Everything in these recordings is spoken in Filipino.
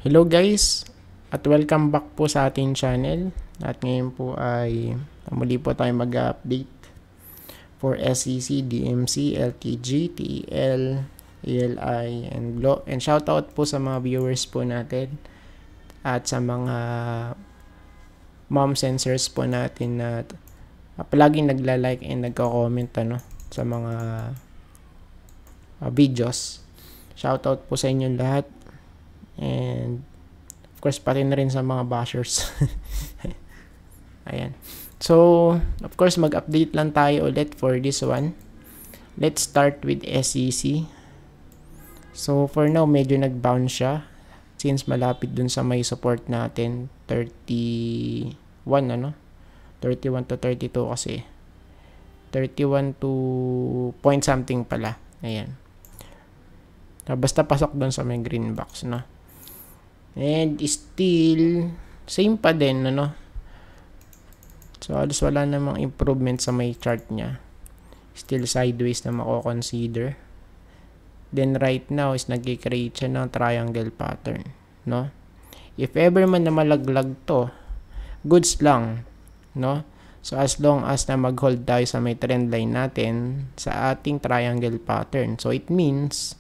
Hello guys, at welcome back po sa ating channel. At ngayon po ay muli po tayo mag-update for SEC, DMC, LTG, TEL, ALI, and GLO. And shoutout po sa mga viewers po natin at sa mga mom sensors po natin na palaging nagla-like and nagko-comment sa mga videos. Shoutout po sa inyong lahat. And of course pati na rin sa mga bashers. Ayan. So of course mag-update lang tayo ulit for this one. Let's start with SEC. So for now medyo nag-bounce siya since malapit dun sa may support natin 31 31 to 32 kasi 31 to point something pala. Ayan. Basta pasok dun sa may green box, no? And still same pa din, so halos wala namang improvement sa may chart niya. Still sideways na mako-consider. Then right now is nag-create siya ng triangle pattern, no? If ever man na malaglag to, goods lang, no? So as long as na mag-hold tayo sa may trend line natin sa ating triangle pattern, so it means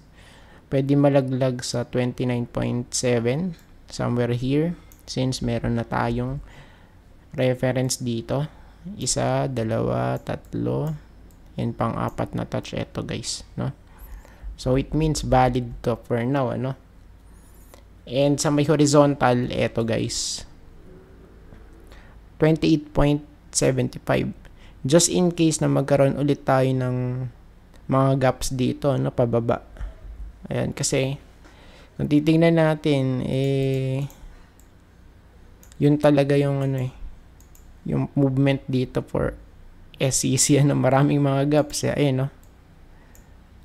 pwede malaglag sa 29.7 somewhere here since meron na tayong reference dito. Isa, dalawa, tatlo, and pang-apat na touch ito guys, no? So it means valid to for now, And sa may horizontal, ito guys, 28.75. Just in case na magkaroon ulit tayo ng mga gaps dito, pababa. Ayan, kasi kung titingnan natin, yun talaga yung yung movement dito for SEC, maraming mga gaps, ayun,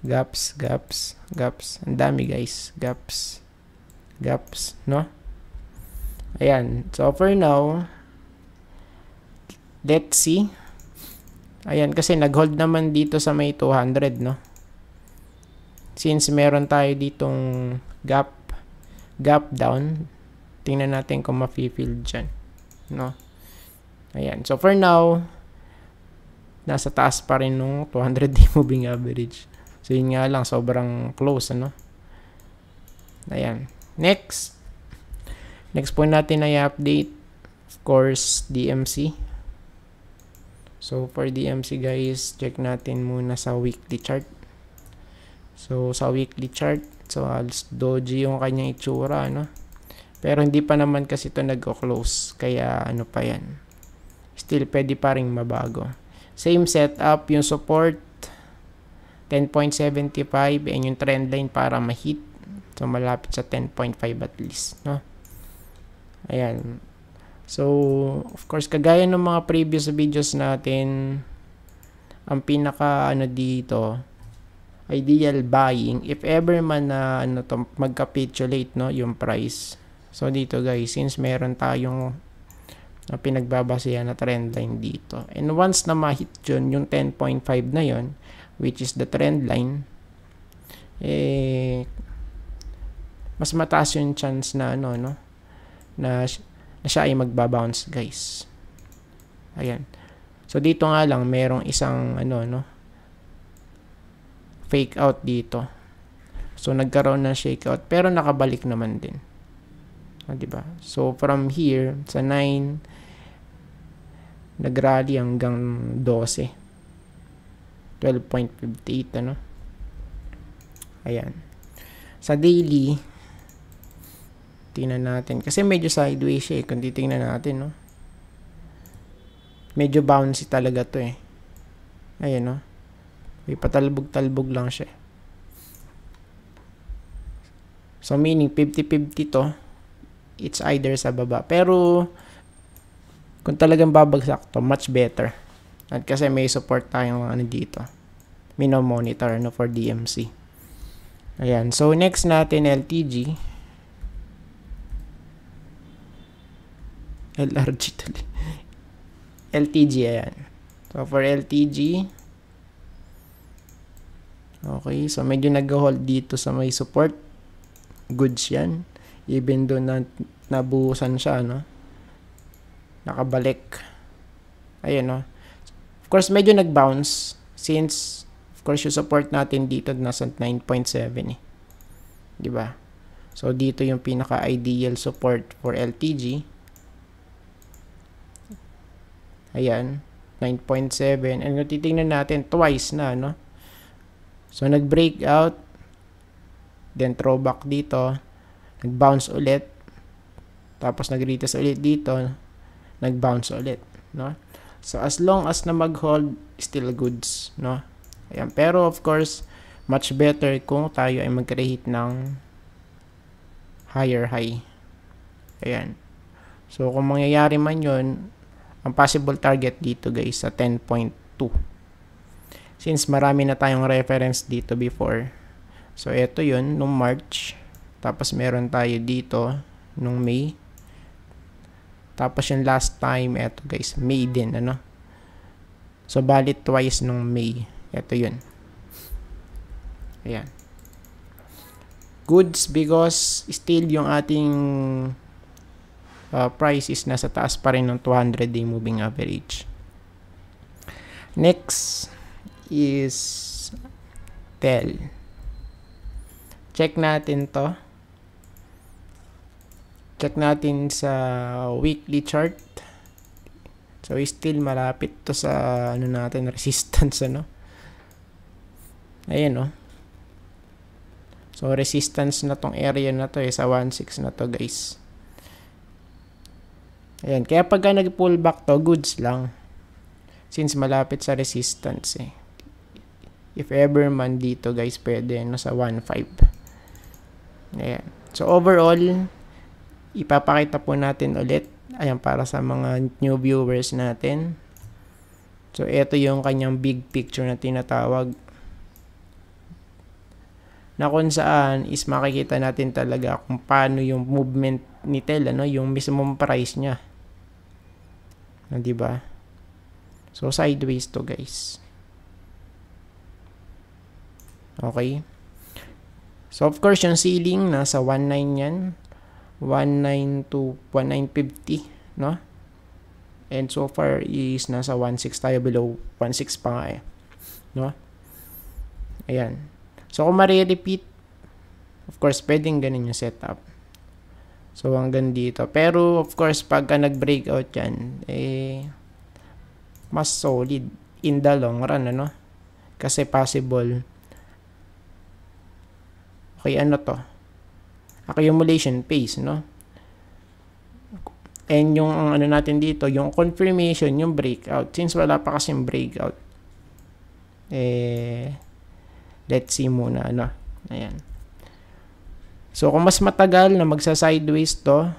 gaps, ang dami guys, gaps, no? Ayan, so for now, let's see. Ayan, kasi nag-hold naman dito sa may 200, no? Since meron tayo ditong gap down, tingnan natin kung ma-fill dyan, no? Ayan, so for now, nasa taas pa rin nung 200-day moving average. So yun nga lang, sobrang close, Ayan, next po natin ay update, of course, DMC. So for DMC guys, check natin muna sa weekly chart. So sa weekly chart, so halos doji yung kanyang itsura, pero hindi pa naman kasi ito nagko-close, kaya pa yan, still pwede pa rin mabago. Same setup, yung support 10.75 and yung trend line para ma-hit, so malapit sa 10.5 at least, Ayan. So of course kagaya ng mga previous videos natin, ang pinaka dito, ideal buying if ever man na magcapitulate, yung price. So dito guys, since meron tayong pinagbabasehan na trend line dito, and once na ma-hit yun, yung 10.5 na yun, which is the trend line, mas mataas yung chance na na siya ay magbabounce guys. Ayan. So dito nga lang merong isang fake out dito. So nagkaroon ng shakeout pero nakabalik naman din. Diba? So from here sa 9 nagrally hanggang 12. 12.58 Ayan. Sa daily tingnan natin kasi medyo sideways siya kung titingnan natin, Medyo bouncy talaga to Ayan, may patalbog-talbog lang siya. So meaning 50-50 to, it's either sa baba. Pero kung talagang babagsak to, much better. At kasi may support tayong dito. Mino-monitor for DMC. Ayan. So next natin LTG. LRG tuloy. LTG, ayan. So for LTG, okay, so medyo nag-hold dito sa may support. Goods yan. Even doon na nabuhusan siya, no? Nakabalik. Ayan, no? Of course, medyo nag-bounce since, of course, yung support natin dito nasa 9.7 eh. Diba? So, dito yung pinaka-ideal support for LTG. Ayan. 9.7. And kung titingnan natin, twice na, no? So, nag-break out. Then, throwback dito. Nag-bounce ulit. Tapos, nag-retest ulit dito. Nag-bounce ulit, no? So, as long as na mag-hold, still goods, no? Ayan. Pero, of course, much better kung tayo ay mag-create ng higher high. Ayan. So, kung mangyayari man yun, ang possible target dito guys sa 10.2. Since marami na tayong reference dito before. So, ito yun, nung March. Tapos, meron tayo dito nung May. Tapos, yung last time, ito guys, May din, ano? So, balit twice nung May. Ito yun. Ayan. Goods because still yung ating price is nasa taas pa rin ng 200-day moving average. Next is TEL. Check natin to. Check natin sa weekly chart. So, still malapit to sa ano natin, resistance, ano? Ayan, no? So, resistance na tong area na to sa 1.6 na to, guys. Ayan. Kaya pagka nag-pull back to, goods lang. Since malapit sa resistance, eh. If ever man dito, guys, pwede no, sa 1.5. Ayan. So, overall, ipapakita po natin ulit. Ayan, para sa mga new viewers natin. So, ito yung kanyang big picture na tinatawag. Na kung saan is makikita natin talaga kung paano yung movement ni TEL, ano, yung mismong price niya. Diba? So, sideways to, guys. Okay. So, of course, yung ceiling nasa 1.9 yan. 1.9 to 1.950, no? And so far is nasa 1.6 tayo, below 1.6 pa nga eh. No? Ayan. So, kung ma-repeat, of course, pwedeng ganun yung setup. So, hanggang dito. Pero, of course, pagka nag-breakout yan, eh, mas solid in the long run, ano? Kasi possible. Okay, ano to? Accumulation phase, no? And yung ano natin dito, yung confirmation, yung breakout. Since wala pa kasing breakout, eh, let's see muna, ano. Ayan. So, kung mas matagal na magsa-sideways to,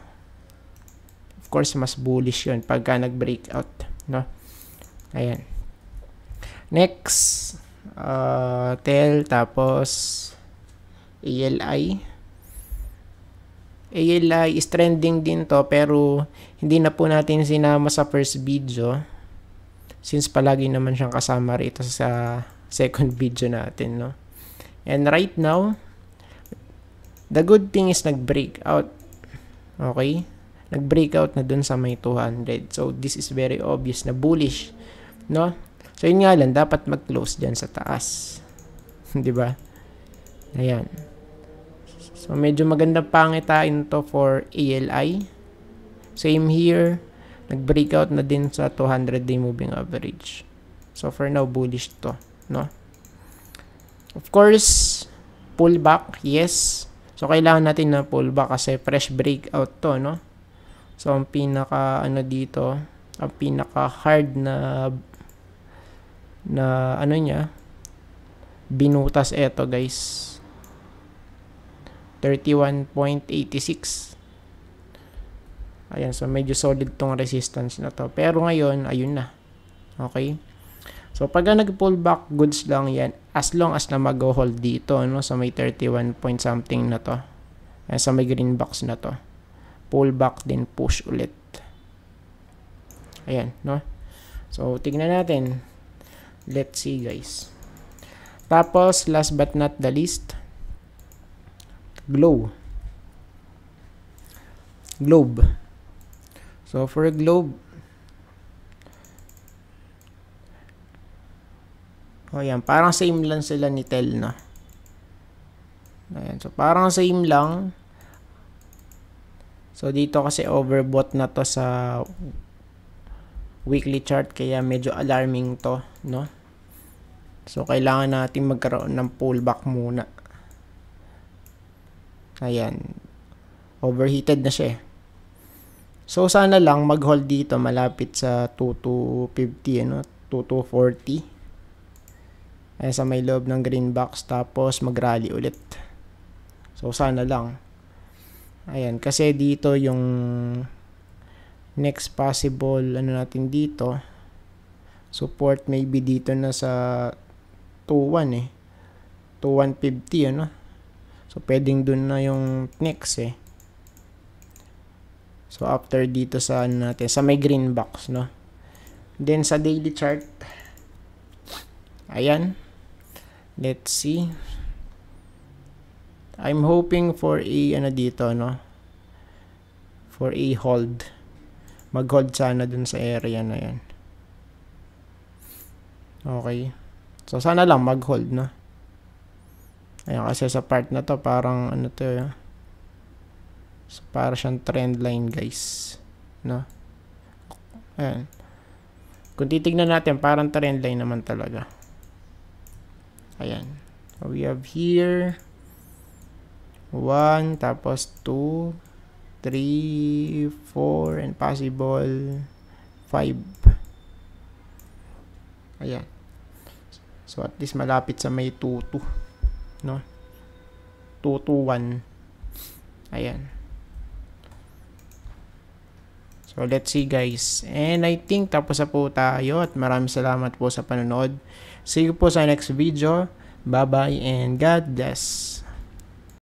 of course, mas bullish yun pagka nag-breakout, no? Ayan. Next, TEL, tapos ALI. ALI is trending din to, pero hindi na po natin sinama sa first video since palagi naman siyang kasama rito sa second video natin, no? And right now, the good thing is nag-breakout. Okay? Nag-breakout na dun sa may 200. So, this is very obvious na bullish, no? So, yun nga lang, dapat mag-close dyan sa taas. Diba? Ayan. So, medyo magandang pangitain to for ALI. Same here. Nag-breakout na din sa 200-day moving average. So, for now, bullish to, no? Of course, pullback, yes. So, kailangan natin na pullback kasi fresh breakout to, no? So, ang pinaka, ano dito, ang pinaka hard na ano niya, binutas eto, guys. 31.86. Ayan, so medyo solid tong resistance na to. Pero ngayon, ayun na. Okay? So, pag nag-pullback, goods lang yan. As long as na mag-hold dito, no? So, may 31 point something na to. Ayan, sa may green box na to. Pullback, then push ulit. Ayan, no? So, tignan natin. Let's see, guys. Tapos, last but not the least, glow. globe. So for globe, yan, parang same lang sila ni Tel, no? Ayan, so parang same lang. So dito kasi overbought na to sa weekly chart, kaya medyo alarming to, no? So kailangan natin magkaroon ng pullback muna. Ayan, overheated na siya eh. So sana lang mag-hold dito malapit sa 2250, ano, 2240. Ayan, sa may loob ng green box, tapos mag-rally ulit. So sana lang. Ayan, kasi dito yung next possible ano natin dito, support maybe dito na sa 21 eh. 2150, ano. So pwedeng dun na yung next eh. So after dito sa ano natin, sa may green box, no. Then sa daily chart, ayan. Let's see. I'm hoping for a ano dito, no. For a hold. Mag-hold sana dun sa area na yan. Okay. So sana lang mag-hold, no. Ayan, kasi sa part na to parang ano to, so, para siyang trend line, guys, no. Ayan, kung titignan natin parang trend line naman talaga. Ayan, so we have here 1, tapos 2, 3, 4, and possible 5. Ayan, so at least malapit sa may 2-2, no, 2-2-1. Ayan. So let's see, guys. And I think tapos na po tayo at maraming salamat po sa panonood. See you po sa next video. Bye bye and God bless.